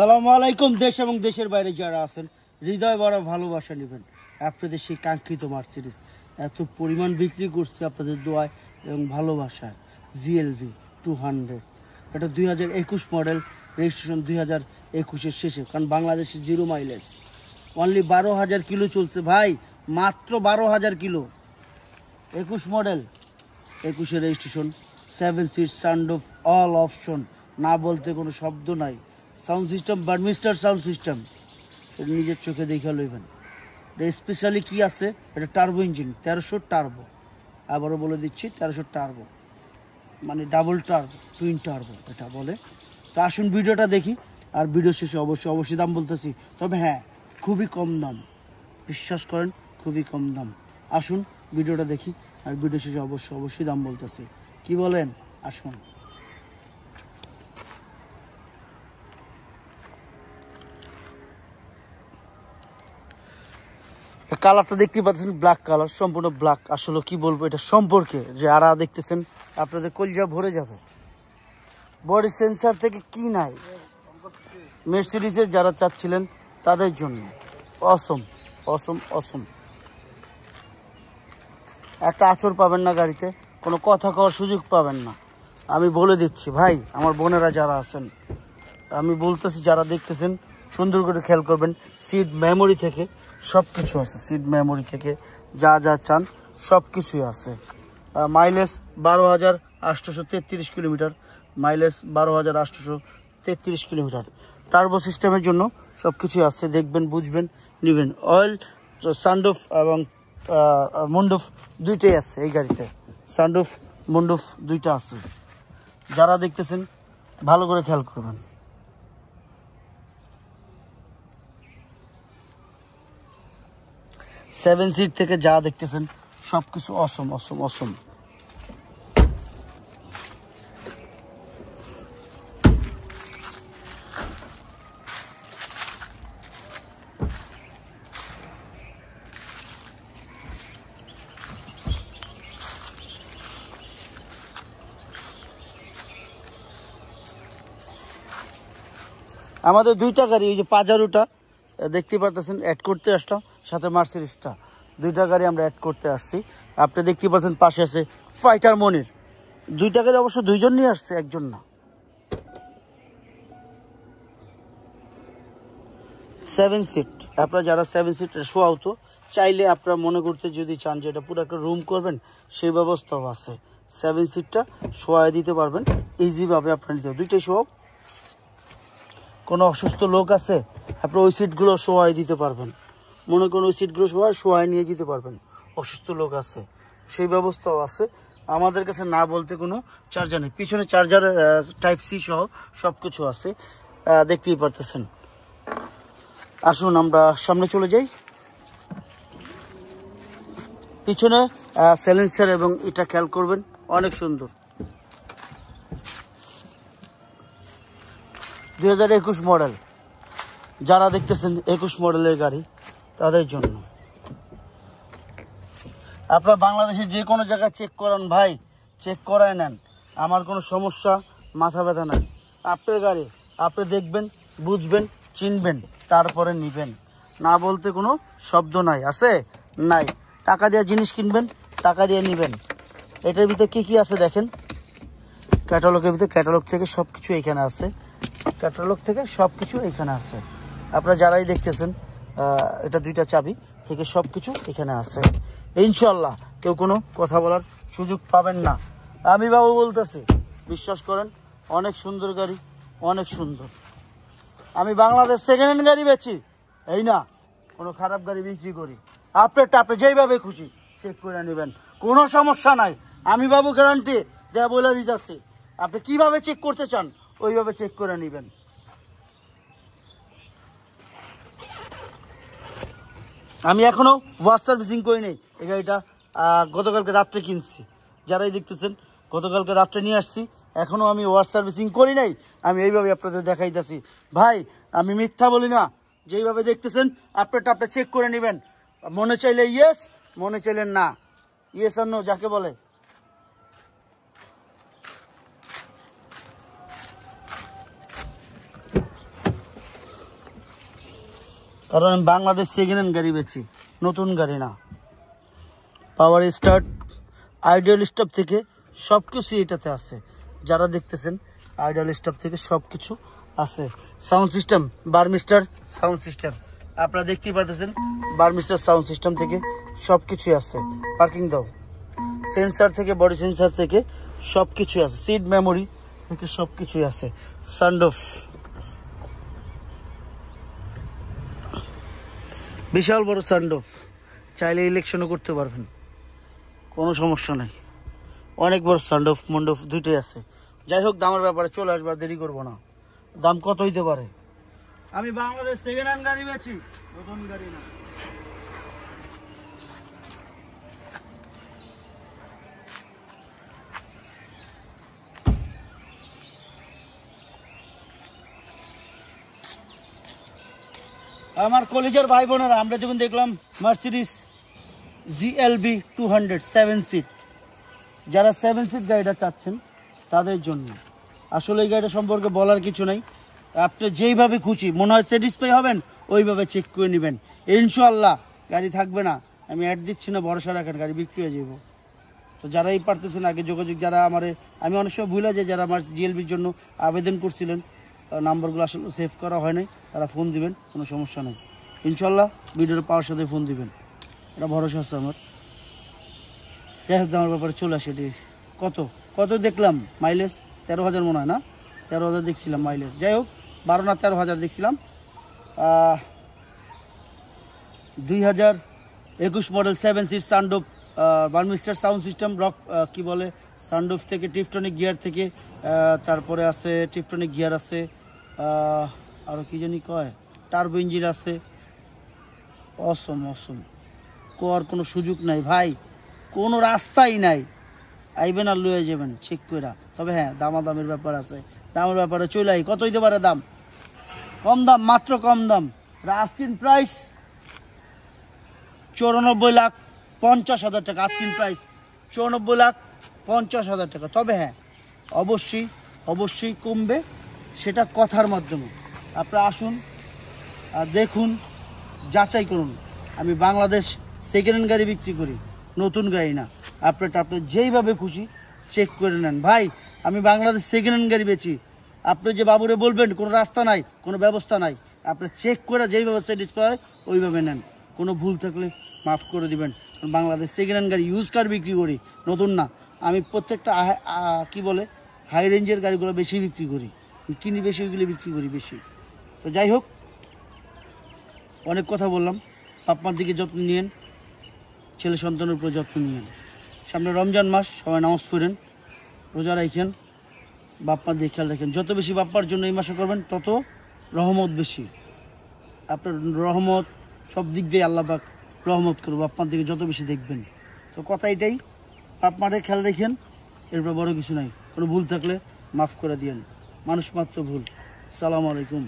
সালামু আলাইকুম। দেশ এবং দেশের বাইরে যারা আছেন হৃদয় বড় ভালোবাসা নেবেন। আপনাদের সেই কাঙ্ক্ষিত মার্সিডিজ এত পরিমাণ বিক্রি করছে আপনাদের দোয়ায় এবং ভালোবাসায়। জিএলভি 200 এটা 2021 মডেল, রেজিস্ট্রেশন 2021-এর শেষে, কারণ বাংলাদেশে 0 মাইলেজ, অনলি 12,000 কিলো চলছে ভাই, মাত্র 12,000 কিলো। 21 মডেল, 21-এর registration, 7 seat, sunroof, all option, না বলতে কোনো শব্দ নাই। Sound system Burmester sound system, এটা নিজের চোখে দেখে লইবেন। এটা স্পেশালি কি আছে, এটা টার্বো ইঞ্জিন, 1300 টার্বো। আবারও বলে দিচ্ছি 1300 টার্বো, মানে ডাবল টার্বো, টুইন টার্বো এটা বলে। তো আসুন ভিডিওটা দেখি, আর ভিডিও শেষে অবশ্যই দাম বলতেছি, তবে হ্যাঁ খুবই কম দাম, বিশ্বাস করেন খুবই কম দাম। আসুন ভিডিওটা দেখি, আর ভিডিও শেষে অবশ্যই দাম বলতেছি। কি বলেন? আসুন। কালারটা দেখতে পাচ্ছেন, ব্ল্যাক কালার, সম্পূর্ণ ব্ল্যাক। আসলে কি বলবো এটা সম্পর্কে, যে আরা দেখতেছেন আপনাদের কলজা ভরে যাবে। বডি সেন্সার থেকে কি নাই, মের্সিডিজের যারা চাচ্ছিলেন তাদের জন্য অসম অসম অসম। একটা আঁচড় পাবেন না গাড়িতে, কোনো কথা কওয়ার সুযোগ পাবেন না। আমি বলে দিচ্ছি ভাই, আমার বোনেরা যারা আছেন, আমি বলতেছি, যারা দেখতেছেন সুন্দর করে খেয়াল করবেন। সিট মেমোরি থেকে সব কিছু আছে, সিট মেমোরি থেকে যা যা চান সব কিছুই আছে। Mileage 12,833 kilometre, mileage 12,833 kilometre. Turbo সিস্টেমের জন্য সব কিছুই আছে, দেখবেন, বুঝবেন, নেবেন। অয়েল, সানরুফ এবং মুন্ডুফ দুইটাই আছে এই গাড়িতে। সানরুফ, মুন্ডুফ দুইটা আছে। যারা দেখতেছেন ভালো করে খেয়াল করবেন। 7 সিট থেকে যা দেখতেছেন সবকিছু অসম অসম অসম। আমাদের দুইটা গাড়ি, ওই যে পাজারোটা দেখতে পারতেছেন অ্যাড করতে আসলাম, সাথে মার্সিডিজটা, দুইটা গাড়ি আমরা অ্যাড করতে আসছি। আপনি দেখতে পাচ্ছেন পাশে আছে ফাইটার মনির। দুইটা গাড়ি অবশ্য দুইজন নিয়ে আসছে, একজন না। 7 সিট, আপনারা যারা 7 সিট শোয়াও, তো চাইলে আপনারা মনে করতে যদি চান যে এটা পুরো একটা রুম করবেন, সেই ব্যবস্থাও আছে। 7 সিটটা শোয়াই দিতে পারবেন ইজিভাবে, আপনার নিতে দুইটাই শোয়াও। কোনো অসুস্থ লোক আছে, আপনি ওই সিটগুলো শোয়াই দিতে পারবেন। মনে করুন ওই সিটগুলো শোয়াই নিয়ে যেতে পারবেন। অসুস্থ লোক আছে, সেই ব্যবস্থাও আছে আমাদের কাছে, না বলতে কোনো চার্জার নেই। পিছনে চার্জার টাইপ সি সহ সব কিছু আছে, দেখতেই পারতেছেন। আসুন আমরা সামনে চলে যাই। পিছনে সাইলেন্সার এবং এটা খেয়াল করবেন, অনেক সুন্দর। 2021 মডেল, যারা দেখতেছেন 21 মডেলের গাড়ি, তাদের জন্য। আপনার বাংলাদেশে যে কোনো জায়গায় চেক করান ভাই, চেক করায় নেন, আমার কোনো সমস্যা, মাথা ব্যথা নাই। আপনার গাড়ি আপনি দেখবেন, বুঝবেন, চিনবেন, তারপরে নিবেন, না বলতে কোনো শব্দ নাই, আছে নাই। টাকা দিয়ে জিনিস কিনবেন, টাকা দিয়ে নিবেন। এটার ভিতরে কি আছে দেখেন, ক্যাটালগের ভিতরে, ক্যাটালগ থেকে সব কিছু এখানে আছে, ক্যাটালগ থেকে সব কিছু এখানে আছে। আপনারা যারাই দেখতেছেন, এটা দুইটা চাবি থেকে সব কিছু এখানে আছে। ইনশাল্লাহ কেউ কোনো কথা বলার সুযোগ পাবেন না। আমি বাবু বলতেছি, বিশ্বাস করেন, অনেক সুন্দর গাড়ি, অনেক সুন্দর। আমি বাংলাদেশ সেকেন্ড হ্যান্ড গাড়ি বেচি, এই না কোনো খারাপ গাড়ি বিক্রি করি। আপনারটা আপনি যেইভাবে খুশি চেক করে নেবেন, কোনো সমস্যা নাই। আমি বাবু গ্যারান্টি দেয়া বলে দিতেছি, আপনি কিভাবে চেক করতে চান ওইভাবে চেক করে নেবেন। আমি এখনো ওয়াশ সার্ভিসিং করি নাই এই গাড়িটা, গতকালকে রাত্রে কিনছি। যারাই দেখতেছেন, গতকালকে রাত্রে নিয়ে আসছি, এখনো আমি ওয়াশ সার্ভিসিং করি নাই। আমি এইভাবে আপনাদের দেখাইতেছি ভাই, আমি মিথ্যা বলি না। যেইভাবে দেখতেছেন আপনারটা আপনি চেক করে নেবেন, মনে চাইলে ইয়েস, মনে চাইলে না, ইয়েস আর নো যাকে বলে। কারণ আমি বাংলাদেশ সেকেন্ড হ্যান্ড গাড়ি বেচি, নতুন গাড়ি না। পাওয়ার স্টার্ট, আইডিয়াল স্টপ থেকে সব কিছু এটাতে আছে। যারা দেখতেছেন আইডিয়াল স্টপ থেকে সব কিছু আছে। Sound system, Burmester sound system আপনারা দেখতেই পাচ্ছেন, বার্মিস্টার সাউন্ড সিস্টেম থেকে সব কিছুই আছে। পার্কিং দাও, সেন্সার থেকে বডি সেন্সার থেকে সব কিছু আছে, সিট মেমোরি থেকে সব কিছুই আছে। সানরুফ, বিশাল বড় সানরুফ, চাইলে ইলেকশনও করতে পারবেন, কোনো সমস্যা নাই। অনেক বড় সানরুফ মন্ডপ দুইটাই আছে। যাই হোক, দামের ব্যাপারে চলে আসবার, দেরি করবো না। দাম কত হইতে পারে? আমি বাংলাদেশ সেকেন্ড হ্যান্ড গাড়ি বেচি, নতুন গাড়ি না। আমার কলেজের ভাই বোনেরা, আমরা যখন দেখলাম মার্সিডিজ GLB 200 7 সিট, যারা 7 সিট গাড়িটা চাচ্ছেন তাদের জন্য আসলে এই গাড়িটা সম্পর্কে বলার কিছু নাই। আপনি যেইভাবে খুশি মনে হয় স্যাটিসফাই হবেন, ওইভাবে চেক করে নেবেন। ইনশাল্লাহ গাড়ি থাকবে না, আমি অ্যাড দিচ্ছি না, ভরসা রাখেন, গাড়ি বিক্রি হয়ে যাব। তো যারাই পারতেছেন আগে যোগাযোগ, যারা আমি অনেক সময় ভুলে যাই, যারা আমার GLBর জন্য আবেদন করছিলেন, নাম্বারগুলো আসলে সেভ করা হয় নাই, তারা ফোন দিবেন, কোনো সমস্যা নেই। ইনশাল্লাহ ভিডিওটা পাওয়ার সাথে ফোন দিবেন, এটা ভরসা আছে আমার। যাই হোক, দামের ব্যাপারে চলে আসে। কত কত দেখলাম মাইলেজ? 13,000 মনে হয় না, 13,000 দেখছিলাম মাইলেজ। যাই হোক, 12 না 13,000 দেখছিলাম। 2021 model 7 seat sunroof, Burmester sound system, rock কি বলে, সানরুফ থেকে টিফটনিক গিয়ার থেকে, তারপরে আছে টিফটনিক গিয়ার আছে, আরও কি জানি কয়, টার্বো ইঞ্জিন আছে। অসম অসম, কোয়ার কোনো সুযোগ নাই ভাই, কোনো রাস্তাই নাই। আইবেন আর লয়ে যাবেন চেক করে। তবে হ্যাঁ, দামাদামের ব্যাপার আছে, দামের ব্যাপারে চলে আই। কত হইতে পারে দাম? কম দাম, মাত্র কম দাম। আস্কিং প্রাইস 94,50,000 টাকা। আস্কিং প্রাইস 94,50,000 টাকা। তবে হ্যাঁ, অবশ্যই অবশ্যই কমবে, সেটা কথার মাধ্যমে। আপনারা আসুন আর দেখুন, যাচাই করুন। আমি বাংলাদেশ সেকেন্ড হ্যান্ড গাড়ি বিক্রি করি, নতুন গাড়ি না। আপনি যেইভাবে খুশি চেক করে নেন ভাই। আমি বাংলাদেশ সেকেন্ড হ্যান্ড গাড়ি বেচি। আপনি যে বাবুরে বলবেন কোনো রাস্তা নাই, কোনো ব্যবস্থা নাই, আপনি চেক করে যেইভাবে স্যাটিসফাই হয় ওইভাবে নেন। কোনো ভুল থাকলে মাফ করে দিবেন। বাংলাদেশ সেকেন্ড হ্যান্ড গাড়ি, ইউজ কার বিক্রি করি, নতুন না। আমি প্রত্যেকটা কি বলে, হাই রেঞ্জের গাড়িগুলো বেশি বিক্রি করি, কিনি বেশি, ওইগুলো বিক্রি করি বেশি। তো যাই হোক, অনেক কথা বললাম। আপনার দিকে যত্ন নিয়েন, ছেলে সন্তানের উপর যত্ন নিয়েন। সামনে রমজান মাস, সবাই নামাজ পড়েন, রোজা রাখেন, বাপ্পার দিকে খেয়াল রাখেন। যত বেশি বাপ্পার জন্য এই মাসে করবেন, তত রহমত বেশি। আপনার রহমত সব দিক দিয়ে আল্লাহ পাক রহমত করবো, আপনার দিকে যত বেশি দেখবেন। তো কথা এটাই, আপনারে খেয়াল রাখেন, এরপর বড় কিছু নাই। কোনো ভুল থাকলে মাফ করে দিয়েন, মানুষ মাত্র ভুল। আসসালামু আলাইকুম।